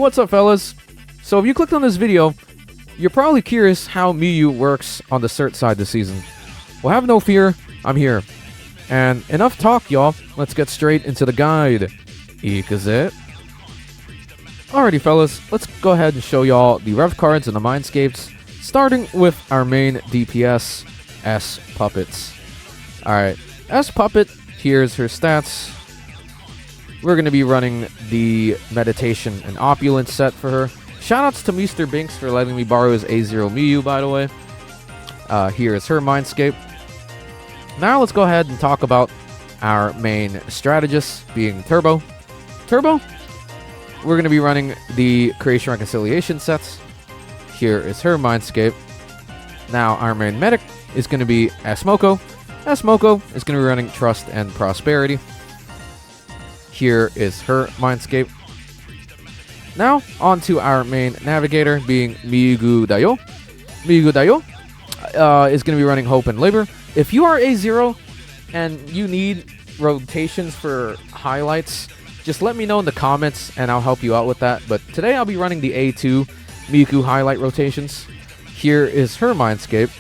what's up, fellas? So if you clicked on this video, you're probably curious how Miyu works on the Surt side this season. Well, have no fear, I'm here. And enough talk, y'all. Let's get straight into the guide. Ikaze. Alrighty, fellas, let's go ahead and show y'all the rev cards and the mindscapes, starting with our main DPS, S.Puppet. Alright, S.Puppet, here's her stats. We're going to be running the Meditation and Opulence set for her. Shoutouts to Mr. Binks for letting me borrow his A0 Miyu, by the way. Here is her mindscape. Now let's go ahead and talk about our main strategist, being Turbo. Turbo, we're going to be running the Creation Reconciliation sets. Here is her mindscape. Now our main medic is going to be S.Moko. S.Moko is going to be running Trust and Prosperity. Here is her mindscape. Now on to our main navigator, being Miyu Dayo. Miyu Dayo is going to be running Hope and Labor. If you are A0 and you need rotations for highlights, just let me know in the comments and I'll help you out with that. But today I'll be running the A2 Miyu highlight rotations. Here is her mindscape.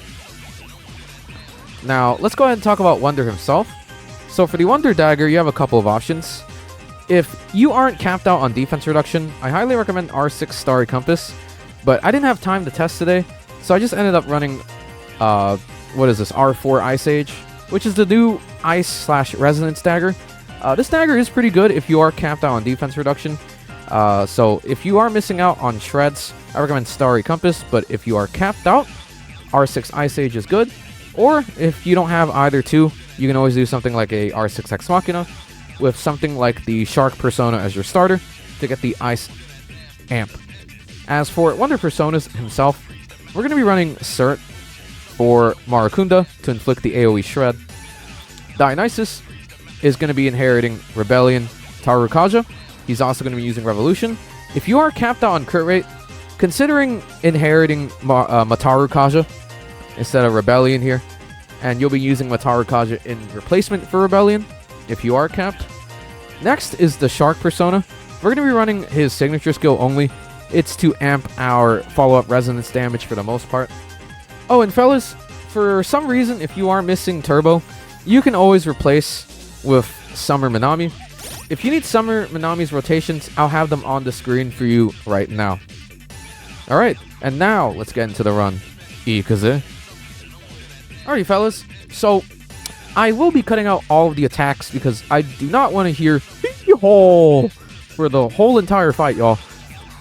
Now let's go ahead and talk about Wonder himself. So for the Wonder Dagger, you have a couple of options. If you aren't capped out on defense reduction, I highly recommend R6 Starry Compass, but I didn't have time to test today, so I just ended up running, R4 Ice Age, which is the new Ice/Resonance Dagger. This dagger is pretty good if you are capped out on defense reduction, so if you are missing out on shreds, I recommend Starry Compass, but if you are capped out, R6 Ice Age is good, or if you don't have either two, you can always do something like a R6 Ex Machina, with something like the Shark Persona as your starter to get the Ice Amp. As for Wonder Personas himself, we're going to be running Surt for Maracunda to inflict the AoE Shred. Dionysus is going to be inheriting Rebellion Tarukaja. He's also going to be using Revolution. If you are capped out on crit rate, considering inheriting Matarukaja instead of Rebellion here, and you'll be using Matarukaja in replacement for Rebellion if you are capped. Next is the Shark Persona. We're going to be running his signature skill only. It's to amp our follow-up resonance damage for the most part. Oh, and fellas, for some reason, if you are missing Turbo, you can always replace with Summer Minami. If you need Summer Minami's rotations, I'll have them on the screen for you right now. Alright, and now let's get into the run. Ikaze. Alright, fellas, so I will be cutting out all of the attacks because I do not want to hear for the whole entire fight, y'all.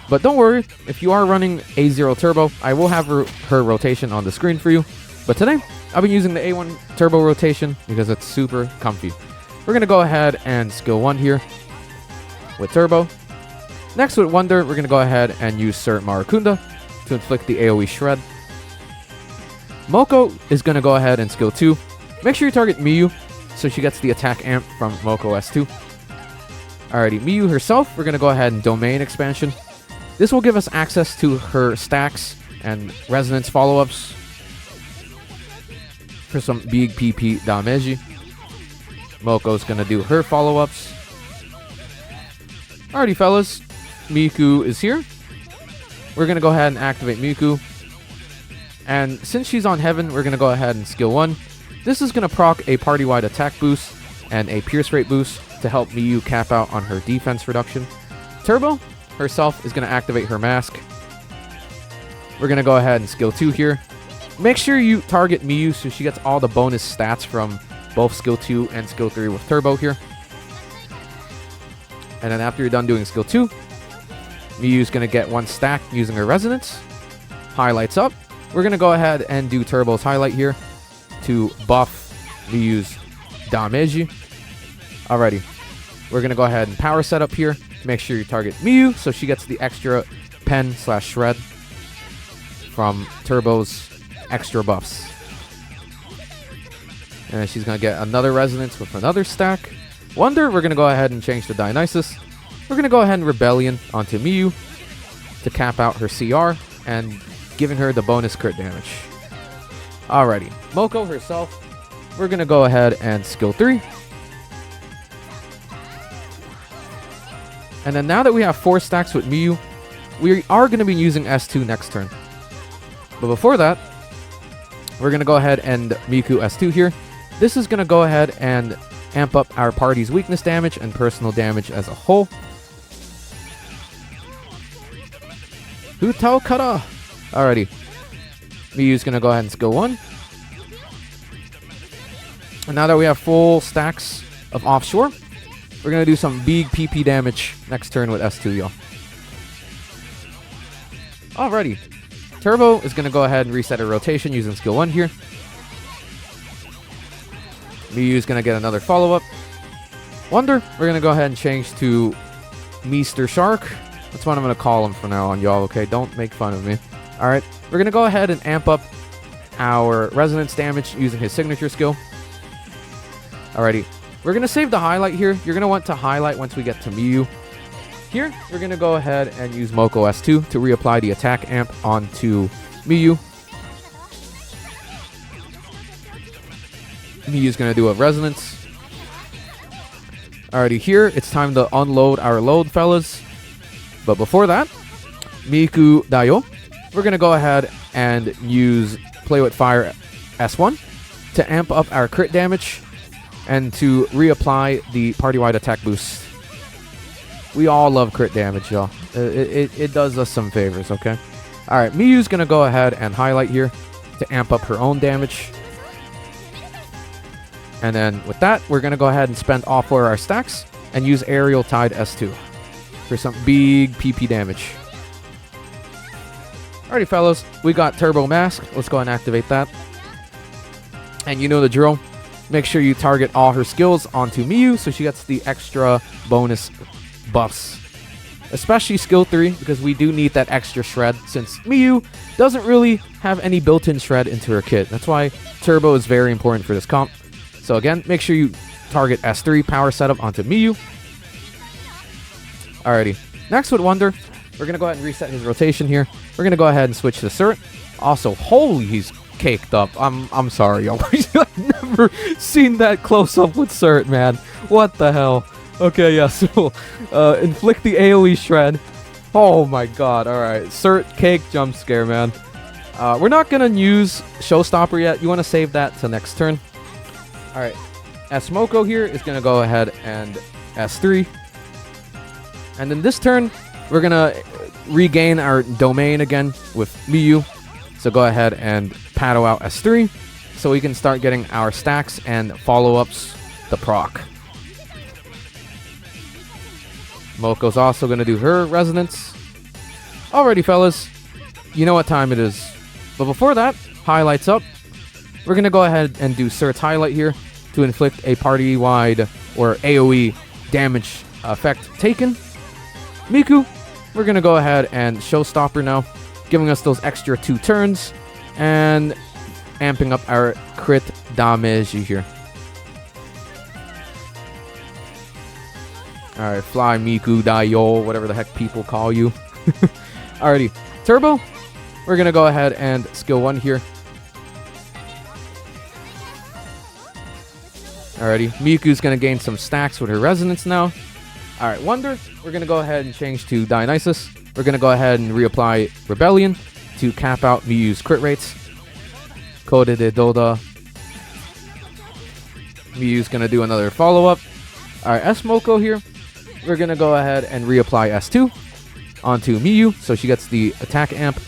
But don't worry, if you are running A0 Turbo, I will have her rotation on the screen for you. But today, I've been using the A1 Turbo rotation because it's super comfy. We're going to go ahead and skill 1 here with Turbo. Next with Wonder, we're going to go ahead and use Surt Maracunda to inflict the AoE Shred. Moko is going to go ahead and skill 2. Make sure you target Miyu so she gets the attack amp from Moko S2. Alrighty, Miyu herself, we're going to go ahead and Domain Expansion. This will give us access to her stacks and resonance follow-ups for some big PP damage. Moko's going to do her follow-ups. Alrighty, fellas, Miku is here. We're going to go ahead and activate Miku. And since she's on Heaven, we're going to go ahead and skill 1. This is going to proc a party-wide attack boost and a pierce rate boost to help Miyu cap out on her defense reduction. Turbo herself is going to activate her mask. We're going to go ahead and skill 2 here. Make sure you target Miyu so she gets all the bonus stats from both skill 2 and skill 3 with Turbo here. And then after you're done doing skill 2, Miyu's going to get 1 stack using her resonance. Highlights up. We're going to go ahead and do Turbo's highlight here to buff Miyu's damage. Alrighty, we're going to go ahead and power set up here. Make sure you target Miyu so she gets the extra pen/shred from Turbo's extra buffs. And she's going to get another resonance with another stack. Wonder, we're going to go ahead and change to Dionysus. We're going to go ahead and Rebellion onto Miyu to cap out her CR and giving her the bonus crit damage. Alrighty, Moko herself, we're going to go ahead and skill 3. And then now that we have 4 stacks with Miyu, we are going to be using S2 next turn. But before that, we're going to go ahead and Miku S2 here. This is going to go ahead and amp up our party's weakness damage and personal damage as a whole. Hutao Kara! Alrighty. Miyu's going to go ahead and skill 1. And now that we have full stacks of offshore, we're going to do some big PP damage next turn with S2, y'all. Alrighty. Turbo is going to go ahead and reset her rotation using skill 1 here. Miyu's going to get another follow-up. Wonder, we're going to go ahead and change to Mr. Shark. That's what I'm going to call him from now on, y'all, okay? Don't make fun of me. Alright, we're going to go ahead and amp up our resonance damage using his signature skill. Alrighty, we're going to save the highlight here. You're going to want to highlight once we get to Miyu. Here, we're going to go ahead and use Moko S2 to reapply the attack amp onto Miyu. Miyu's going to do a resonance. Alrighty, here, it's time to unload our load, fellas. But before that, Miku Dayo, we're going to go ahead and use Play With Fire S1 to amp up our crit damage and to reapply the party-wide attack boost. We all love crit damage, y'all. It does us some favors, okay? Alright, Miyu's going to go ahead and highlight here to amp up her own damage. And then with that, we're going to go ahead and spend all 4 of our stacks and use Aerial Tide S2 for some big PP damage. Alrighty, fellas, we got Turbo Mask. Let's go ahead and activate that. And you know the drill. Make sure you target all her skills onto Miyu so she gets the extra bonus buffs. Especially skill 3, because we do need that extra shred since Miyu doesn't really have any built-in shred into her kit. That's why Turbo is very important for this comp. So again, make sure you target S3 power setup onto Miyu. Alrighty. Next with Wonder, we're going to go ahead and reset his rotation here. We're going to go ahead and switch to Surt. Also, holy, he's caked up. I'm sorry, y'all. I've never seen that close up with Surt, man. What the hell? Okay, yeah, so inflict the AoE shred. Oh my god, alright. Surt cake jump scare, man. We're not going to use Showstopper yet. You want to save that to next turn. Alright. S-Moko here is going to go ahead and S3. And then this turn, we're going to regain our domain again with Miyu. So go ahead and paddle out S3 so we can start getting our stacks and follow-ups the proc. Moko's also going to do her resonance. Alrighty, fellas. You know what time it is. But before that, highlights up. We're going to go ahead and do Surt's highlight here to inflict a party-wide or AoE damage effect taken. Miku, we're going to go ahead and Showstopper now, giving us those extra 2 turns and amping up our crit damage here. Alright, fly Miku Dayo, whatever the heck people call you. Alrighty, Turbo, we're going to go ahead and skill 1 here. Alrighty, Miku's going to gain some stacks with her resonance now. Alright, Wonder, we're going to go ahead and change to Dionysus. We're going to go ahead and reapply Rebellion to cap out Miyu's crit rates. Code de Doda. Miyu's going to do another follow-up. Alright, S-Moko here. We're going to go ahead and reapply S2 onto Miyu so she gets the attack amp.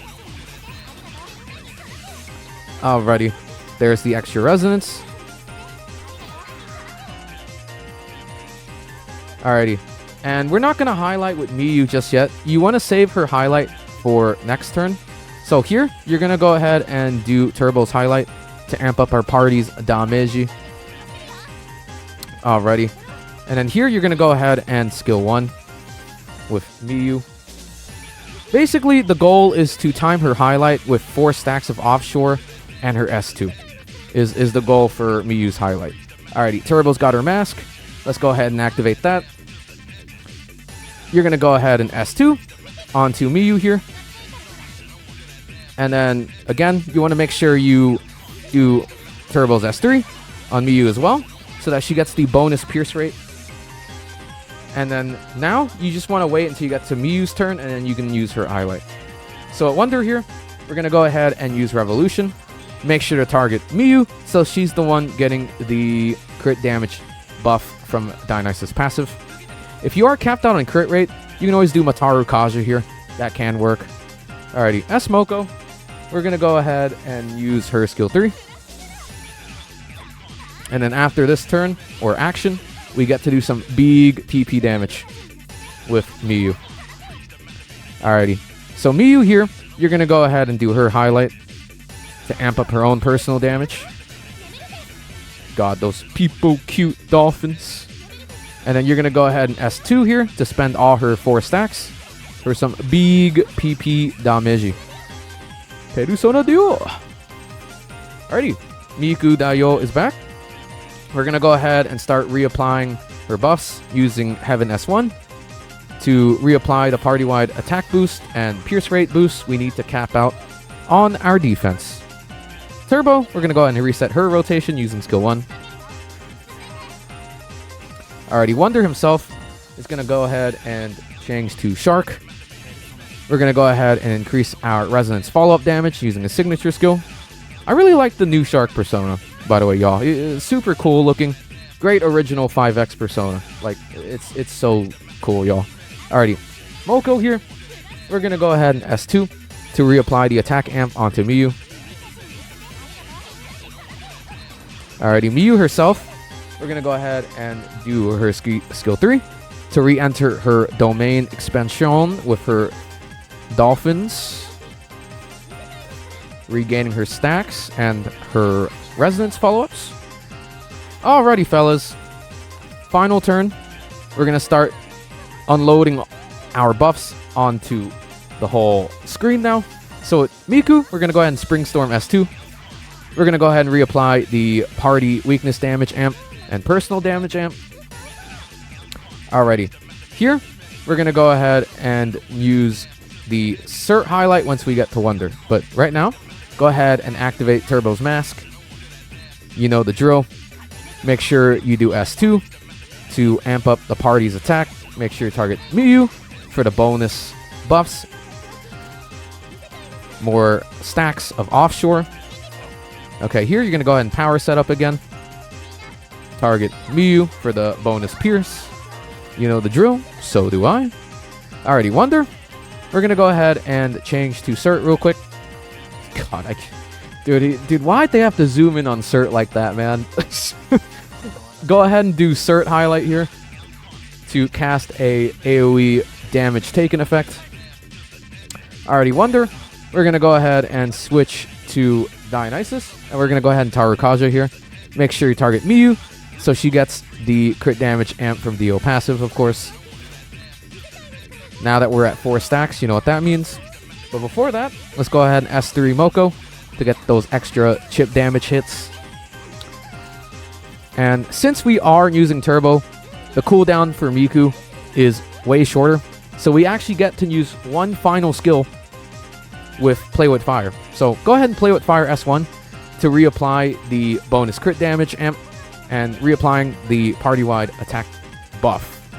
Alrighty, there's the extra resonance. Alrighty. And we're not going to highlight with Miyu just yet. You want to save her highlight for next turn. So here, you're going to go ahead and do Turbo's highlight to amp up our party's damage. Alrighty. And then here, you're going to go ahead and skill 1 with Miyu. Basically, the goal is to time her highlight with 4 stacks of offshore and her S2 is the goal for Miyu's highlight. Alrighty, Turbo's got her mask. Let's go ahead and activate that. You're going to go ahead and S2 onto Miyu here. And then, again, you want to make sure you do Turbo's S3 on Miyu as well, so that she gets the bonus pierce rate. And then now you just want to wait until you get to Miyu's turn, and then you can use her highlight. So at Wonder here, we're going to go ahead and use Revolution. Make sure to target Miyu, so she's the one getting the crit damage buff from Dionysus' passive. If you are capped out on crit rate, you can always do Mataru Kaja here. That can work. Alrighty, S-Moko, we're going to go ahead and use her skill 3. And then after this turn, or action, we get to do some big TP damage with Miyu. Alrighty, so Miyu here, you're going to go ahead and do her highlight to amp up her own personal damage. God, those people cute dolphins. And then you're going to go ahead and S2 here to spend all her 4 stacks for some big PP damage. Perusona Dio. Alrighty, Miku Dayo is back. We're going to go ahead and start reapplying her buffs using Heaven S1 to reapply the party-wide attack boost and pierce rate boost we need to cap out on our defense. Turbo, we're going to go ahead and reset her rotation using skill 1. Alrighty, Wonder himself is going to go ahead and change to Shark. We're going to go ahead and increase our Resonance follow-up damage using a signature skill. I really like the new Shark persona, by the way, y'all. It's super cool looking. Great original 5X persona. Like, it's so cool, y'all. Alrighty, Moko here. We're going to go ahead and S2 to reapply the attack amp onto Miyu. Alrighty, Miyu herself, we're going to go ahead and do her skill 3 to re-enter her domain expansion with her dolphins, regaining her stacks and her resonance follow-ups. Alrighty, fellas, final turn. We're going to start unloading our buffs onto the whole screen now. So at Miku, we're going to go ahead and Spring Storm S2. We're going to go ahead and reapply the party weakness damage amp and personal damage amp. Alrighty. Here, we're going to go ahead and use the Surt highlight once we get to Wonder. But right now, go ahead and activate Turbo's Mask. You know the drill. Make sure you do S2 to amp up the party's attack. Make sure you target Miyu for the bonus buffs. More stacks of Offshore. Okay, here you're going to go ahead and power setup again. Target Miyu for the bonus pierce. You know the drill, so do I. Alrighty, Wonder. We're going to go ahead and change to Surt real quick. God, dude, why'd they have to zoom in on Surt like that, man? Go ahead and do Surt highlight here to cast a AoE damage taken effect. Alrighty, Wonder. We're going to go ahead and switch to Dionysus, and we're going to go ahead and Tarukaja here. Make sure you target Miyu, so she gets the crit damage amp from Dio passive, of course. Now that we're at 4 stacks, you know what that means. But before that, let's go ahead and S3 Moko to get those extra chip damage hits. And since we are using Turbo, the cooldown for Miku is way shorter, so we actually get to use one final skill with Play With Fire. So go ahead and Play With Fire S1 to reapply the bonus crit damage amp and reapplying the party-wide attack buff.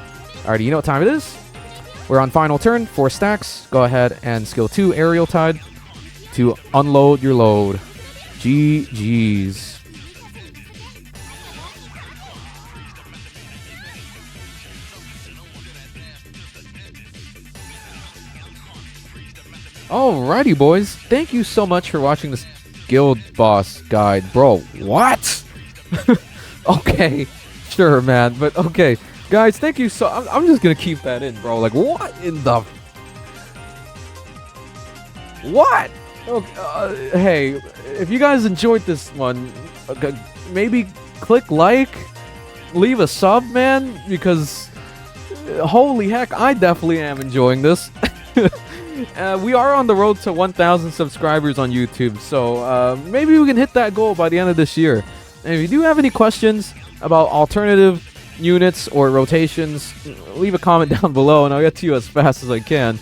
Alrighty, you know what time it is? We're on final turn, 4 stacks. Go ahead and skill 2 Aerial Tide to unload your load. GG's. Alrighty, boys. Thank you so much for watching this guild boss guide. Bro, what? Okay, sure, man. But okay, guys, thank you so... I'm just gonna keep that in, bro. Like, what in the... What? Okay, hey, if you guys enjoyed this one, maybe click like, leave a sub, man, because holy heck, I definitely am enjoying this. We are on the road to 1,000 subscribers on YouTube, so maybe we can hit that goal by the end of this year. And if you do have any questions about alternative units or rotations, leave a comment down below and I'll get to you as fast as I can.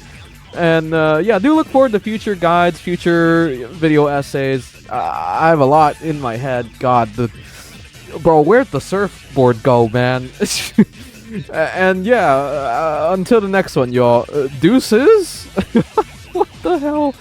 And yeah, do look forward to future guides, future video essays. I have a lot in my head. God, bro, where'd the surfboard go, man? And yeah, until the next one, y'all. Deuces? What the hell?